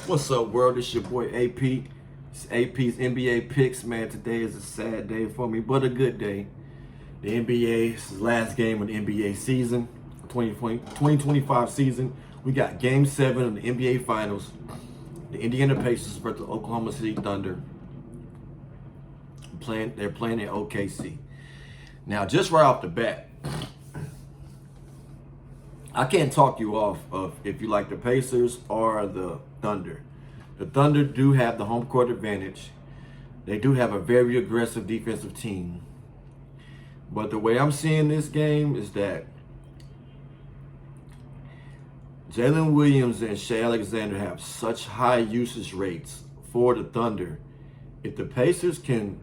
What's up, world? It's your boy AP. It's AP's NBA picks, man. Today is a sad day for me, but a good day. The NBA, this is the last game of the NBA season, 2025 season. We got game 7 of the NBA Finals. The Indiana Pacers versus the Oklahoma City Thunder. They're playing in OKC. Now, just right off the bat, I can't talk you off of if you like the Pacers or the Thunder. The Thunder do have the home court advantage. They do have a very aggressive defensive team. But the way I'm seeing this game is that Jalen Williams and Shai Alexander have such high usage rates for the Thunder. If the Pacers can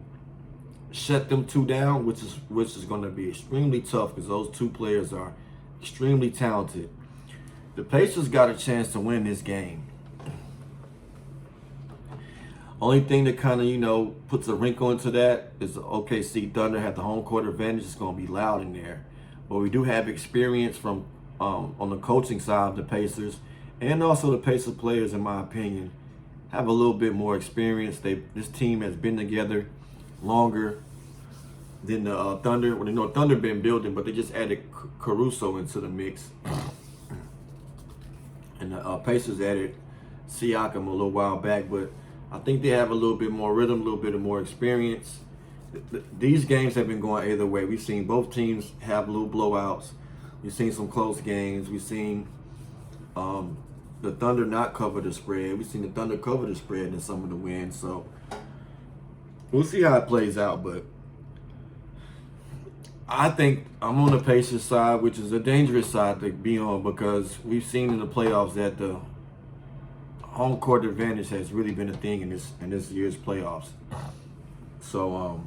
shut them two down, which is going to be extremely tough because those two players are extremely talented, the Pacers got a chance to win this game. Only thing that kind of, puts a wrinkle into that is the OKC Thunder have the home court advantage. It's going to be loud in there. But we do have experience from on the coaching side of the Pacers, and also the Pacers players, in my opinion, have a little bit more experience. This team has been together longer than the Thunder. Well, Thunder been building, but they just added Caruso into the mix. And the Pacers added Siakam a little while back, but I think they have a little bit more rhythm, a little bit of more experience. These games have been going either way. We've seen both teams have little blowouts. We've seen some close games. We've seen the Thunder not cover the spread. We've seen the Thunder cover the spread in some of the wins. So we'll see how it plays out. But I think I'm on the Pacers side, which is a dangerous side to be on because we've seen in the playoffs that the home court advantage has really been a thing in this year's playoffs. So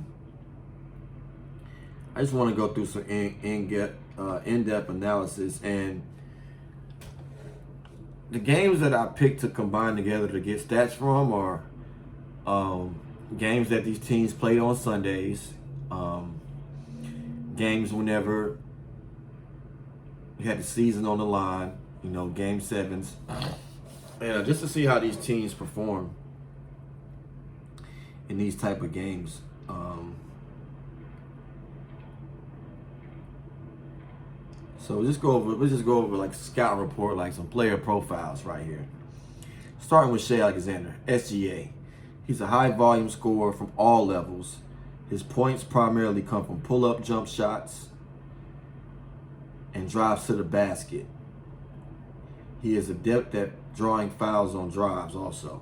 I just want to go through some in-depth analysis, and the games that I picked to combine together to get stats from are games that these teams played on Sundays, games whenever you had the season on the line, game sevens. And just to see how these teams perform in these type of games. So let's just go over like scout report, like some player profiles right here. Starting with Shai Alexander, SGA. He's a high volume scorer from all levels. His points primarily come from pull-up jump shots and drives to the basket. He is adept at drawing fouls on drives also.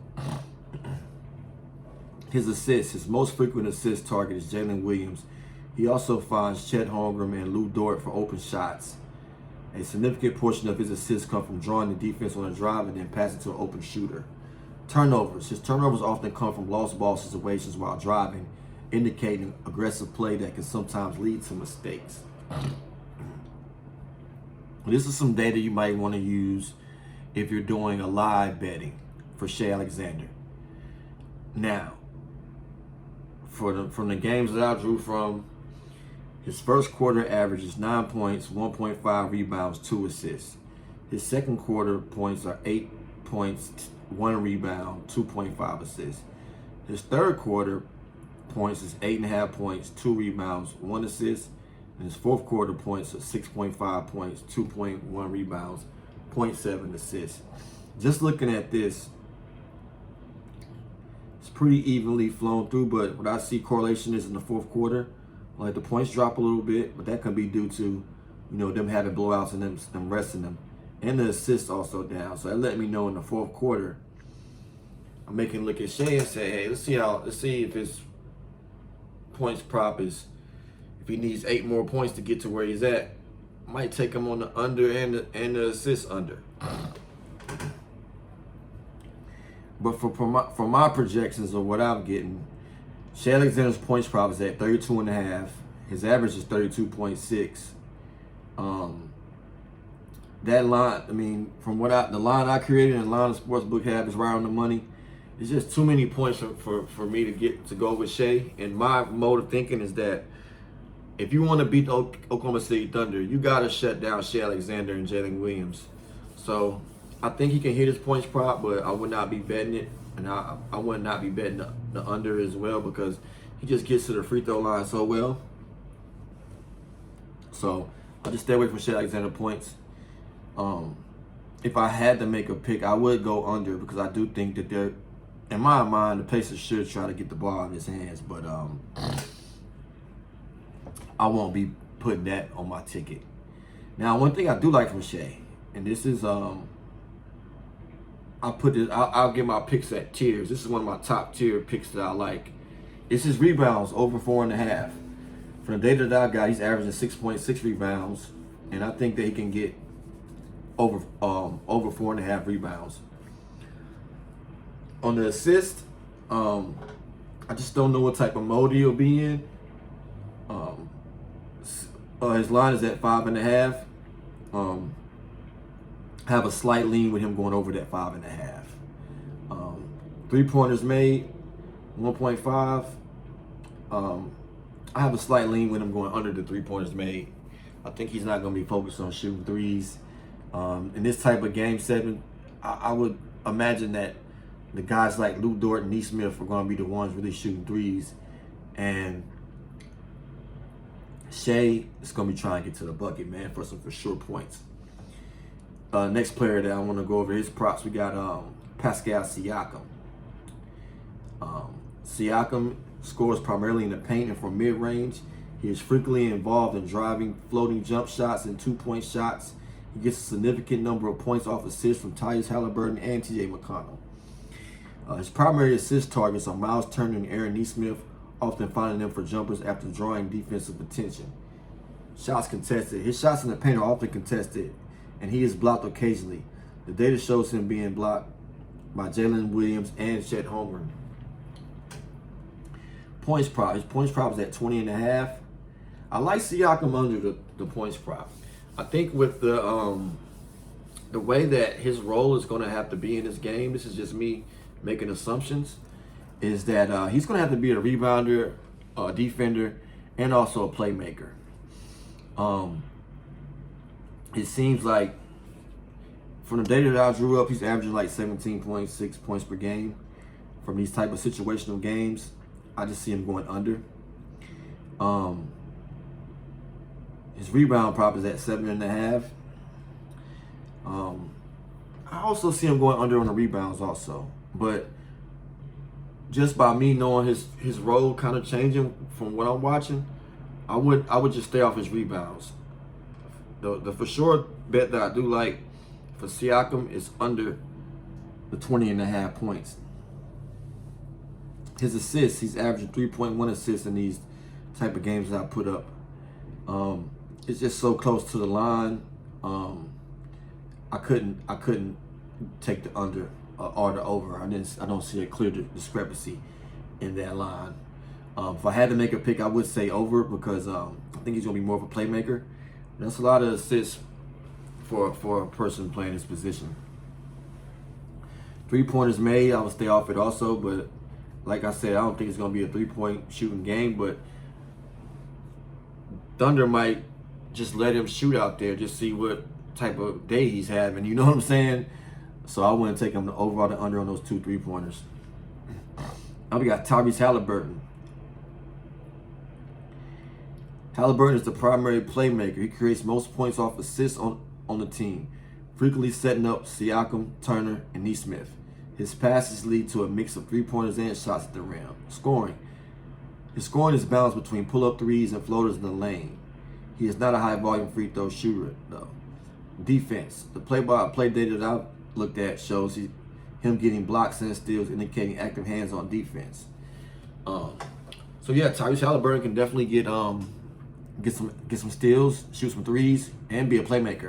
His most frequent assist target is Jalen Williams. He also finds Chet Holmgren and Lou Dort for open shots. A significant portion of his assists come from drawing the defense on a drive and then passing to an open shooter. Turnovers. His turnovers often come from lost ball situations while driving, indicating aggressive play that can sometimes lead to mistakes. This is some data you might want to use if you're doing a live betting for Shai Alexander. Now, from the games that I drew from, his first quarter averages 9 points, 1.5 rebounds, 2 assists. His second quarter points are 8 points, 1 rebound, 2.5 assists. His third quarter points is 8.5 points, 2 rebounds, 1 assist. And his fourth quarter points are 6.5 points, 2.1 rebounds, 0.7 assists. Just looking at this, it's pretty evenly flown through, but what I see correlation is in the fourth quarter, like the points drop a little bit, but that can be due to, them having blowouts and them resting them. And the assists also down. So that let me know in the fourth quarter, I'm making a look at Shai and say, hey, let's see if his points prop is, if he needs 8 more points to get to where he's at, might take him on the under and the assist under. But for my projections of what I'm getting, Shai Alexander's points prop is at 32.5. His average is 32.6. That line, from the line I created and the line the sportsbook have is right on the money. It's just too many points for me to go with Shai. And my mode of thinking is that if you want to beat the Oklahoma City Thunder, you got to shut down Shai Alexander and Jalen Williams. So I think he can hit his points prop, but I would not be betting it, and I would not be betting the under as well because he just gets to the free throw line so well. So I'll just stay away from Shai Alexander points. If I had to make a pick, I would go under because I do think that they're, in my mind, the Pacers should try to get the ball in his hands, but I won't be putting that on my ticket. Now, one thing I do like from Shai, and this is I'll give my picks at tiers. This is one of my top tier picks that I like. It's his rebounds over 4.5. From the data that I got, he's averaging 6.6 rebounds, and I think that he can get over 4.5 rebounds. On the assist, I just don't know what type of mode he'll be in. His line is at 5.5. Have a slight lean with him going over that 5.5. 3-pointers made, 1.5. I have a slight lean with him going under the 3-pointers made. I think he's not going to be focused on shooting threes. In this type of game 7, I would imagine that the guys like Lou Dort and Nesmith are going to be the ones really shooting threes. And Shai is going to be trying to get to the bucket, man, for some for sure points. Next player that I want to go over his props, we got Pascal Siakam. Siakam scores primarily in the paint and from mid-range. He is frequently involved in driving, floating jump shots, and 2-point shots. He gets a significant number of points off assists from Tyrese Halliburton and T.J. McConnell. His primary assist targets are Miles Turner and Aaron Nesmith, often finding them for jumpers after drawing defensive attention. Shots contested. His shots in the paint are often contested, and he is blocked occasionally. The data shows him being blocked by Jalen Williams and Chet Holmgren. Points prop. His points prop is at 20.5. I like Siakam under the points prop. I think with the way that his role is going to have to be in this game, this is just me making assumptions, is that he's going to have to be a rebounder, a defender, and also a playmaker. It seems like from the data that I drew up, he's averaging like 17.6 points per game from these type of situational games. I just see him going under. His rebound prop is at 7.5. I also see him going under on the rebounds also, but just by me knowing his role kind of changing from what I'm watching, I would just stay off his rebounds. The for sure bet that I do like for Siakam is under the 20.5 points. His assists, he's averaging 3.1 assists in these type of games that I put up. It's just so close to the line. I couldn't take the under or the over. I don't see a clear discrepancy in that line. If I had to make a pick, I would say over because I think he's gonna be more of a playmaker. That's a lot of assists for a person playing this position. 3-pointers made, I would stay off it also, but like I said, I don't think it's gonna be a 3-point shooting game, but Thunder might just let him shoot out there, just see what type of day he's having, you know what I'm saying? So I wouldn't take him over or the under on those 2 3-pointers. Now we got Tyrese Halliburton. Halliburton is the primary playmaker. He creates most points off assists on the team, frequently setting up Siakam, Turner, and Nesmith. His passes lead to a mix of 3-pointers and shots at the rim. Scoring. His scoring is balanced between pull-up threes and floaters in the lane. He is not a high-volume free throw shooter, though. Defense. The play-by-play data that I've looked at shows him getting blocks and steals, indicating active hands-on defense. So yeah, Tyrese Halliburton can definitely get some steals, shoot some threes, and be a playmaker.